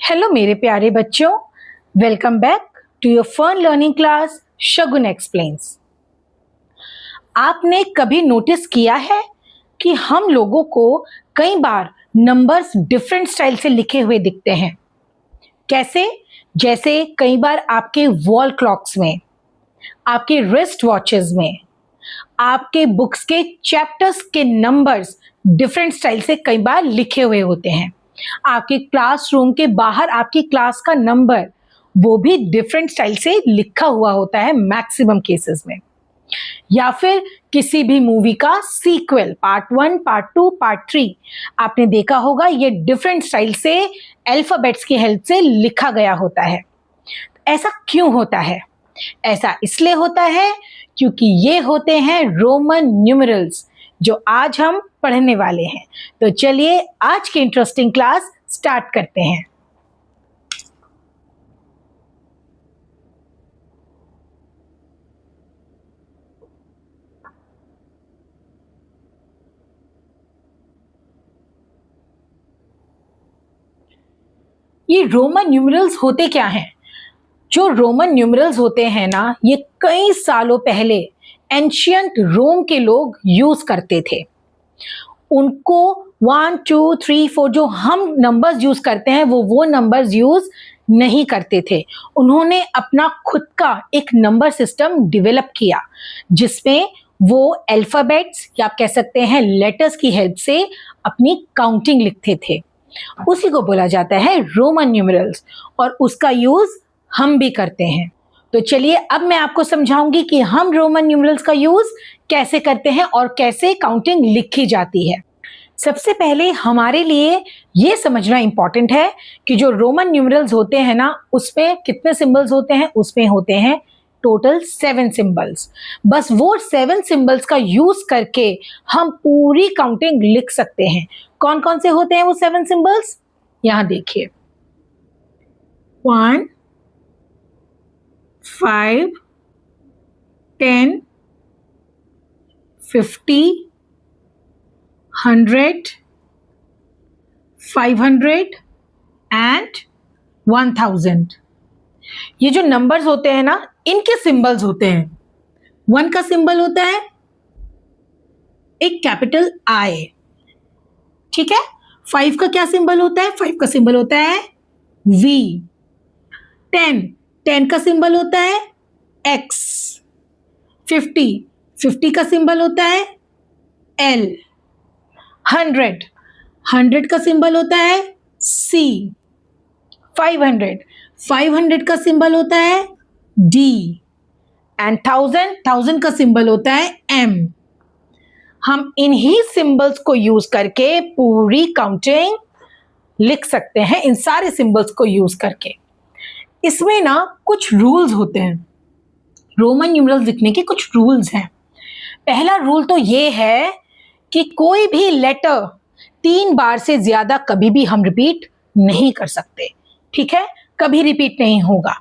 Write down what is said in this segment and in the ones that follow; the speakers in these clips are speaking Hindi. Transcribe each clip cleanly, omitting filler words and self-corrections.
हेलो मेरे प्यारे बच्चों, welcome back to your fun learning class Shagun explains. आपने कभी नोटिस किया है कि हम लोगों को कई बार नंबर्स डिफरेंट स्टाइल से लिखे हुए दिखते हैं? कैसे? जैसे कई बार आपके वॉल क्लॉक्स में, आपके रिस्ट वॉचेस में, आपके बुक्स के चैप्टर्स के नंबर्स डिफरेंट स्टाइल से कई बार लिखे हुए होते हैं। आपके क्लासरूम के बाहर आपकी क्लास का नंबर वो भी डिफरेंट स्टाइल से लिखा हुआ होता है मैक्सिमम केसेस में। या फिर किसी भी मूवी का सीक्वल पार्ट 1, पार्ट 2, पार्ट 3 आपने देखा होगा, ये डिफरेंट स्टाइल से अल्फाबेट्स की हेल्प से लिखा गया होता है। ऐसा क्यों होता है? ऐसा इसलिए होता है क्योंकि ये होते हैं रोमन न्यूमरल्स जो आज हम पढ़ने वाले हैं। तो चलिए आज की इंटरेस्टिंग क्लास स्टार्ट करते हैं। ये रोमन न्यूमरल्स होते क्या हैं? जो रोमन न्यूमरल्स होते हैं ना, ये कई सालों पहले एंशियंट रोम के लोग यूज करते थे। उनको 1, 2, 3, 4 जो हम नंबर्स यूज करते हैं वो नंबर्स यूज नहीं करते थे। उन्होंने अपना खुद का एक नंबर सिस्टम डेवलप किया जिसमें वो अल्फाबेट्स या आप कह सकते हैं लेटर्स की हेल्प से अपनी काउंटिंग लिखते थे। उसी को बोला जाता है रोमन न्यूमरल्स और उसका यूज हम भी करते हैं। तो चलिए अब मैं आपको समझाऊंगी कि हम रोमन न्यूमरल्स का यूज कैसे करते हैं और कैसे काउंटिंग लिखी जाती है। सबसे पहले हमारे लिए ये समझना इंपॉर्टेंट है कि जो रोमन न्यूमरल्स होते हैं ना, उसमें कितने सिंबल्स होते हैं? उसमें होते हैं टोटल 7 सिंबल्स। बस वो 7 सिंबल्स का यूज करके हम पूरी काउंटिंग लिख सकते हैं। कौन कौन से होते हैं वो 7 सिंबल्स? यहां देखिए, 1, 5, 10, 50, 100, 500 एंड 1000। ये जो नंबर्स होते हैं ना, इनके सिंबल्स होते हैं। 1 का सिंबल होता है एक कैपिटल आई, ठीक है। 5 का क्या सिंबल होता है? 5 का सिंबल होता है वी। 10 का सिंबल होता है एक्स। 50 का सिंबल होता है एल। 100 का सिंबल होता है सी। 500 का सिंबल होता है डी एंड 1000 का सिंबल होता है एम। हम इन्हीं सिंबल्स को यूज करके पूरी काउंटिंग लिख सकते हैं, इन सारे सिंबल्स को यूज करके। इसमें ना कुछ रूल्स होते हैं, रोमन न्यूमरल्स लिखने के कुछ रूल्स हैं। पहला रूल तो ये है कि कोई भी लेटर 3 बार से ज्यादा कभी भी हम रिपीट नहीं कर सकते, ठीक है। कभी रिपीट नहीं होगा।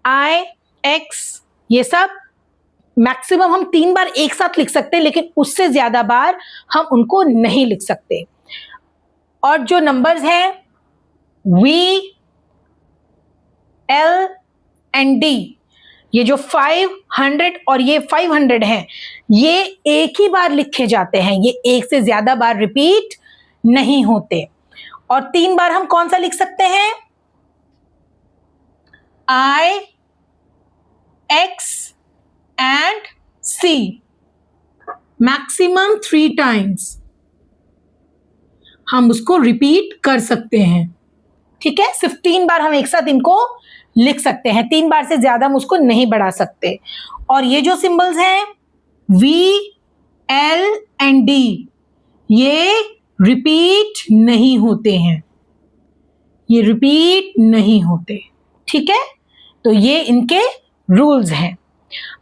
आई, एक्स, ये सब मैक्सिमम हम 3 बार एक साथ लिख सकते हैं, लेकिन उससे ज्यादा बार हम उनको नहीं लिख सकते। और जो नंबर्स हैं वी, एल एंड डी, ये जो 500 और ये 500 हैं, ये एक ही बार लिखे जाते हैं, ये एक से ज्यादा बार रिपीट नहीं होते। और 3 बार हम कौन सा लिख सकते हैं? I, X and C, maximum 3 times हम उसको रिपीट कर सकते हैं, ठीक है। सिर्फ 3 बार हम एक साथ इनको लिख सकते हैं, 3 बार से ज्यादा हम उसको नहीं बढ़ा सकते। और ये जो सिंबल्स हैं वी, एल एंड डी, ये रिपीट नहीं होते हैं, ये रिपीट नहीं होते, ठीक है। तो ये इनके रूल्स हैं।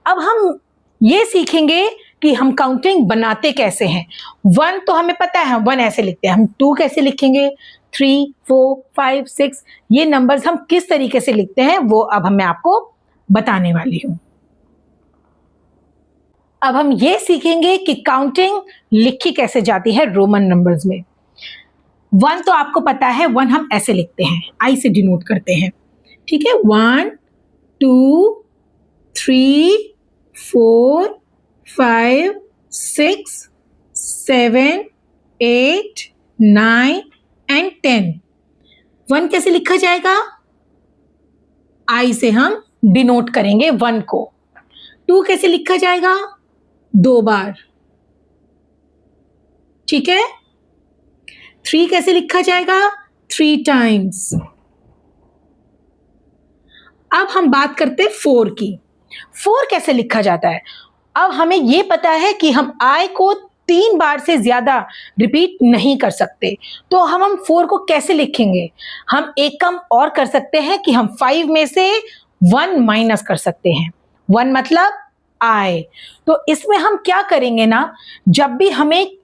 अब हम ये सीखेंगे कि हम काउंटिंग बनाते कैसे हैं। 1 तो हमें पता है, हम 1 ऐसे लिखते हैं। हम 2 कैसे लिखेंगे? 3, 4, 5, 6, ये नंबर्स हम किस तरीके से लिखते हैं वो अब मैं आपको बताने वाली हूं। अब हम ये सीखेंगे कि काउंटिंग लिखी कैसे जाती है रोमन नंबर्स में। 1 तो आपको पता है, 1 हम ऐसे लिखते हैं, आई से डिनोट करते हैं, ठीक है। 1 2 3 4 5 6 7 8 9 एंड 10। 1 कैसे लिखा जाएगा? आई से हम डिनोट करेंगे 1 को। 2 कैसे लिखा जाएगा? 2 बार, ठीक है। 3 कैसे लिखा जाएगा? 3 टाइम्स। अब हम बात करते हैं 4 की। 4 कैसे लिखा जाता है? अब हमें यह पता है कि हम आई को 3 बार से ज्यादा रिपीट नहीं कर सकते, तो हम 4 को कैसे लिखेंगे? हम एक काम और कर सकते हैं कि हम 5 में से 1 माइनस कर सकते हैं। 1 मतलब आई। तो इसमें हम क्या करेंगे ना, जब भी हमें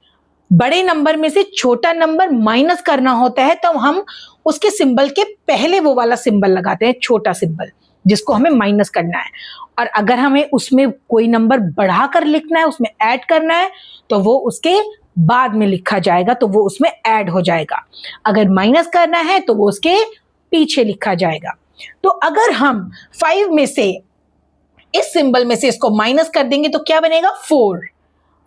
बड़े नंबर में से छोटा नंबर माइनस करना होता है तो हम उसके सिंबल के पहले वो वाला सिंबल लगाते हैं, छोटा सिंबल, जिसको हमें माइनस करना है। और अगर हमें उसमें कोई नंबर बढ़ाकर लिखना है, उसमें ऐड करना है, तो वो उसके बाद में लिखा जाएगा, तो वो उसमें ऐड हो जाएगा। अगर माइनस करना है तो वो उसके पीछे लिखा जाएगा। तो अगर हम 5 में से इस सिंबल में से इसको माइनस कर देंगे तो क्या बनेगा? 4।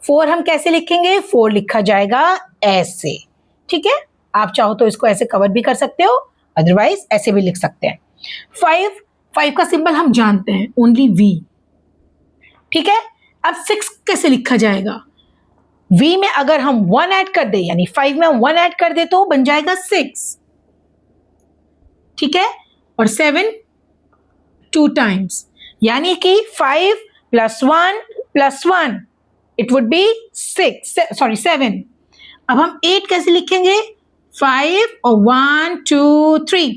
4 हम कैसे लिखेंगे? 4 लिखा जाएगा ऐसे, ठीक है। आप चाहो तो इसको ऐसे कवर भी कर सकते हो, अदरवाइज ऐसे भी लिख सकते हैं। 5 का सिंबल हम जानते हैं, ओनली V, ठीक है। अब 6 कैसे लिखा जाएगा? V में अगर हम 1 ऐड कर दे, यानी 5 में हम 1 ऐड कर दे तो बन जाएगा 6, ठीक है। और 7 2 टाइम्स, यानी कि 5 + 1 + 1 इट वुड बी 7। अब हम 8 कैसे लिखेंगे? 5 और 1 2 3,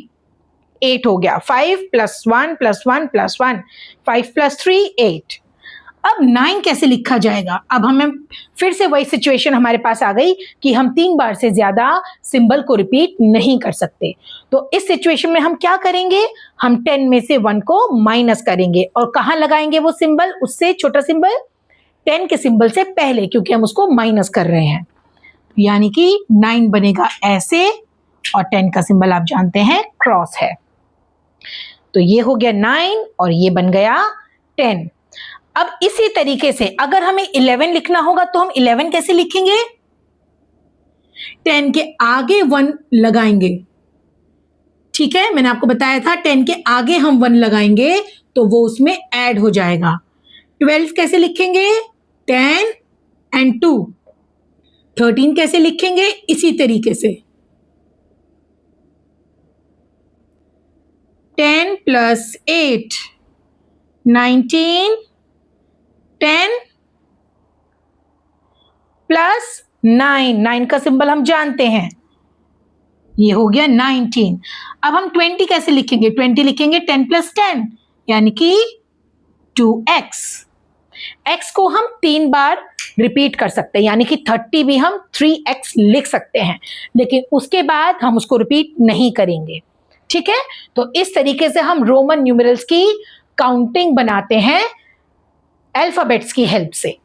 8 हो गया। 5 + 1 + 1 + 1, 5 + 3 8। अब 9 कैसे लिखा जाएगा? अब हमें फिर से वही सिचुएशन हमारे पास आ गई कि हम 3 बार से ज्यादा सिंबल को रिपीट नहीं कर सकते। तो इस सिचुएशन में हम क्या करेंगे? हम 10 में से 1 को माइनस करेंगे और कहां लगाएंगे वो सिंबल? उससे छोटा सिंबल 10 के सिंबल से पहले, क्योंकि हम उसको माइनस कर रहे हैं। यानी कि 9 बनेगा ऐसे, और 10 का सिंबल आप जानते हैं क्रॉस है। तो ये हो गया 9 और ये बन गया 10। अब इसी तरीके से अगर हमें 11 लिखना होगा तो हम 11 कैसे लिखेंगे? 10 के आगे 1 लगाएंगे, ठीक है। मैंने आपको बताया था 10 के आगे हम 1 लगाएंगे तो वो उसमें ऐड हो जाएगा। 12 कैसे लिखेंगे? 10 and 2। 13 कैसे लिखेंगे? इसी तरीके से 10 + 8 19, 10 + 9, 9 का सिंबल हम जानते हैं, ये हो गया 19। अब हम 20 कैसे लिखेंगे? 20 लिखेंगे 10 + 10, यानी कि 2x। x को हम 3 बार रिपीट कर सकते हैं, यानी कि 30 भी हम 3x लिख सकते हैं, लेकिन उसके बाद हम उसको रिपीट नहीं करेंगे, ठीक है। तो इस तरीके से हम रोमन न्यूमेरल्स की काउंटिंग बनाते हैं अल्फाबेट्स की हेल्प से।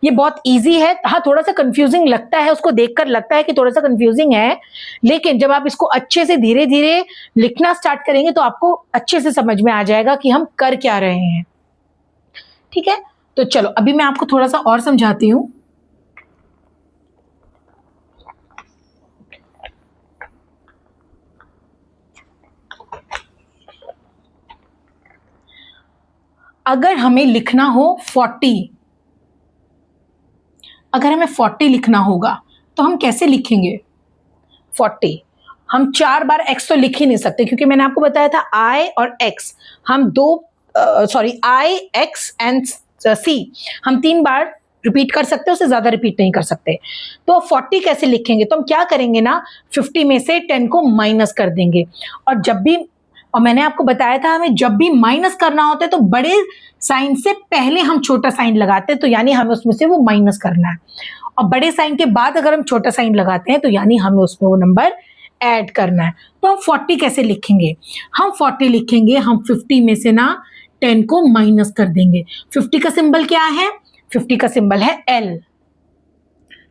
ये बहुत इजी है। हाँ, थोड़ा सा कंफ्यूजिंग लगता है, उसको देखकर लगता है कि थोड़ा सा कंफ्यूजिंग है, लेकिन जब आप इसको अच्छे से धीरे धीरे लिखना स्टार्ट करेंगे तो आपको अच्छे से समझ में आ जाएगा कि हम कर क्या रहे हैं, ठीक है। तो चलो अभी मैं आपको थोड़ा सा और समझाती हूं। अगर हमें लिखना हो 40, अगर हमें 40 लिखना होगा तो हम कैसे लिखेंगे? 40 हम 4 बार x तो लिख ही नहीं सकते, क्योंकि मैंने आपको बताया था I और x हम I, x एंड c हम 3 बार रिपीट कर सकते हैं, उससे ज्यादा रिपीट नहीं कर सकते। तो 40 कैसे लिखेंगे? तो हम क्या करेंगे ना, 50 में से 10 को माइनस कर देंगे। और मैंने आपको बताया था हमें जब भी माइनस करना होता है तो बड़े साइन से पहले हम छोटा साइन लगाते हैं, तो यानी हमें उसमें से वो माइनस करना है। और बड़े साइन के बाद अगर हम छोटा साइन लगाते हैं तो यानी हमें उसमें वो नंबर ऐड करना है। तो हम 40 कैसे लिखेंगे? हम 40 लिखेंगे, हम 50 में से ना 10 को माइनस कर देंगे। 50 का सिंबल क्या है? 50 का सिंबल है L।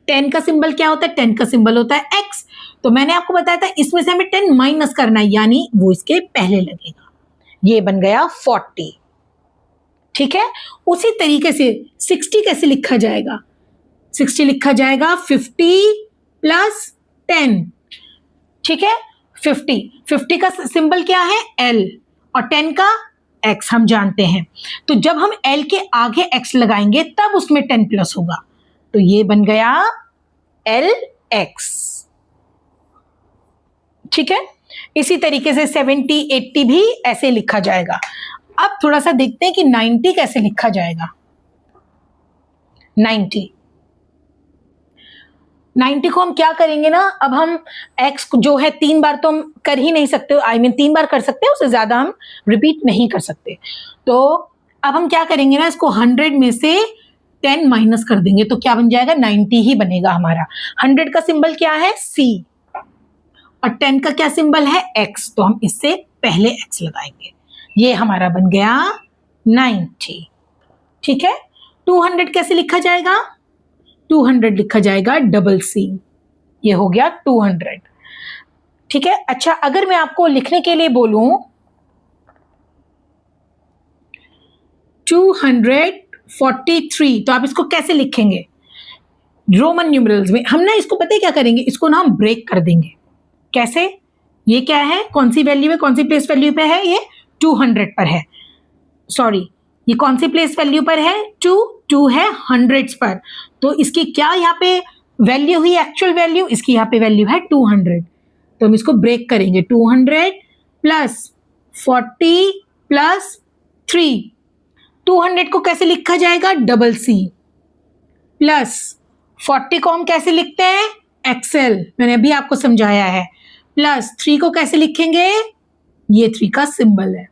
10 का सिंबल क्या होता है? 10 का सिंबल होता है X। तो मैंने आपको बताया था इसमें से हमें 10 माइनस करना है, यानी वो इसके पहले लगेगा। ये बन गया 40। ठीक है, उसी तरीके से 60 कैसे लिखा जाएगा? 60 लिखा जाएगा 50 प्लस 10। ठीक है, 50 का सिंबल क्या है? L, और 10 का X हम जानते हैं। तो जब हम L के आगे X लगाएंगे तब उसमें 10 प्लस होगा, तो ये बन गया LX। ठीक है, इसी तरीके से 70, 80 भी ऐसे लिखा जाएगा। अब थोड़ा सा देखते हैं कि 90 कैसे लिखा जाएगा। 90 को हम क्या करेंगे ना, अब हम x जो है 3 बार तो हम कर ही नहीं सकते, आई मीन 3 बार कर सकते हैं, उससे ज्यादा हम रिपीट नहीं कर सकते। तो अब हम क्या करेंगे ना, इसको 100 में से 10 माइनस कर देंगे, तो क्या बन जाएगा? 90 ही बनेगा हमारा। 100 का सिंबल क्या है? C, और 10 का क्या सिंबल है? X, तो हम इससे पहले X लगाएंगे। ये हमारा बन गया 90। ठीक है, 200 कैसे लिखा जाएगा? 200 लिखा जाएगा डबल C। ये हो गया 200। ठीक है, अच्छा अगर मैं आपको लिखने के लिए बोलूं 243, तो आप इसको कैसे लिखेंगे रोमन न्यूमरल्स में? हम ना इसको पता है क्या करेंगे, इसको ना हम ब्रेक कर देंगे। कैसे? ये क्या है, कौन सी वैल्यू है, कौन सी प्लेस वैल्यू पे है? ये 200 पर है। सॉरी, ये कौन सी प्लेस वैल्यू पर है? 2 है हंड्रेड्स पर, तो इसकी क्या यहाँ पे वैल्यू हुई? Actual value. इसकी यहाँ पे वैल्यू है 200, तो हम इसको ब्रेक करेंगे। 200 प्लस 40 प्लस 3। 200 को कैसे लिखा जाएगा? डबल C, प्लस 40 को हम कैसे लिखते हैं? XL, मैंने अभी आपको समझाया है। प्लस 3 को कैसे लिखेंगे? ये 3 का सिंबल है,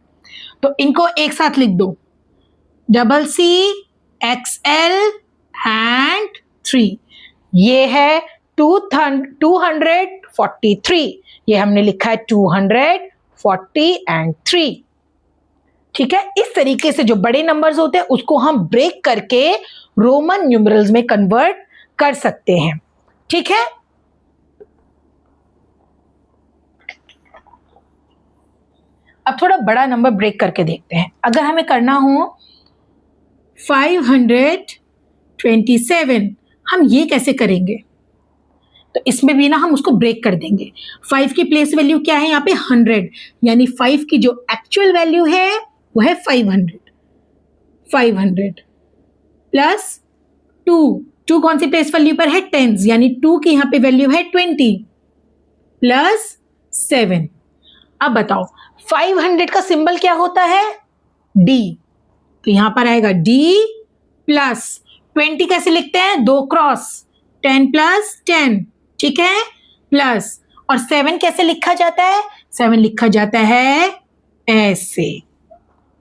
तो इनको एक साथ लिख दो, डबल C, XL एंड 3। ये है 243, ये हमने लिखा है 240 एंड 3। ठीक है, इस तरीके से जो बड़े नंबर्स होते हैं उसको हम ब्रेक करके रोमन न्यूमरल्स में कन्वर्ट कर सकते हैं। ठीक है, अब थोड़ा बड़ा नंबर ब्रेक करके देखते हैं। अगर हमें करना हो 527, हम ये कैसे करेंगे? तो इसमें भी ना हम उसको ब्रेक कर देंगे। 5 की प्लेस वैल्यू क्या है यहाँ पे? 100, यानी 5 की जो एक्चुअल वैल्यू है वो है 500 प्लस 2 कौन सी प्लेस वैल्यू पर है? 10, यानी 2 की यहाँ पे वैल्यू है 20 प्लस 7। अब बताओ 500 का सिंबल क्या होता है? D, तो यहां पर आएगा D प्लस 20 कैसे लिखते हैं? 2 क्रॉस 10 प्लस 10। ठीक है, प्लस, और 7 कैसे लिखा जाता है? 7 लिखा जाता है ऐसे,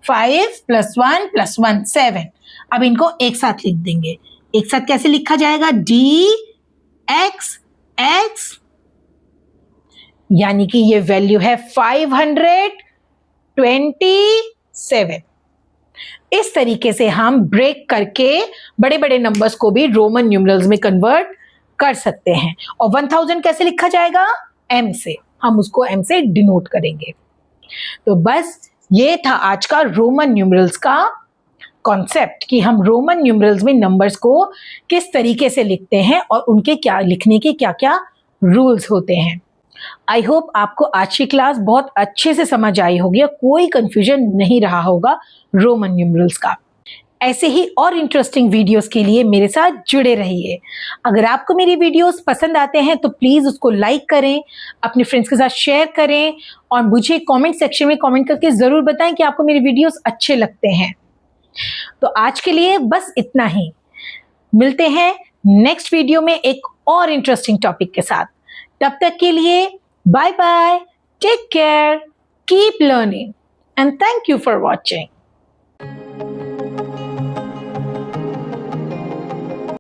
5 प्लस 1 प्लस 1 7। अब इनको एक साथ लिख देंगे। एक साथ कैसे लिखा जाएगा? D X X, यानी कि ये वैल्यू है 527। इस तरीके से हम ब्रेक करके बड़े बड़े नंबर्स को भी रोमन न्यूमरल्स में कन्वर्ट कर सकते हैं। और 1000 कैसे लिखा जाएगा? M से, हम उसको M से डिनोट करेंगे। तो बस ये था आज का रोमन न्यूमरल्स का कॉन्सेप्ट कि हम रोमन न्यूमरल्स में नंबर्स को किस तरीके से लिखते हैं और उनके क्या लिखने के क्या क्या रूल्स होते हैं। आई होप आपको आज की क्लास बहुत अच्छे से समझ आई होगी और कोई कंफ्यूजन नहीं रहा होगा रोमन न्यूमरल्स का। ऐसे ही और इंटरेस्टिंग वीडियोस के लिए मेरे साथ जुड़े रहिए। अगर आपको मेरी वीडियोस पसंद आते हैं तो प्लीज़ उसको लाइक करें, अपने फ्रेंड्स के साथ शेयर करें और मुझे कमेंट सेक्शन में कमेंट करके ज़रूर बताएं कि आपको मेरे वीडियोस अच्छे लगते हैं। तो आज के लिए बस इतना ही। मिलते हैं नेक्स्ट वीडियो में एक और इंटरेस्टिंग टॉपिक के साथ। तब तक के लिए bye bye, take care, keep learning and thank you for watching.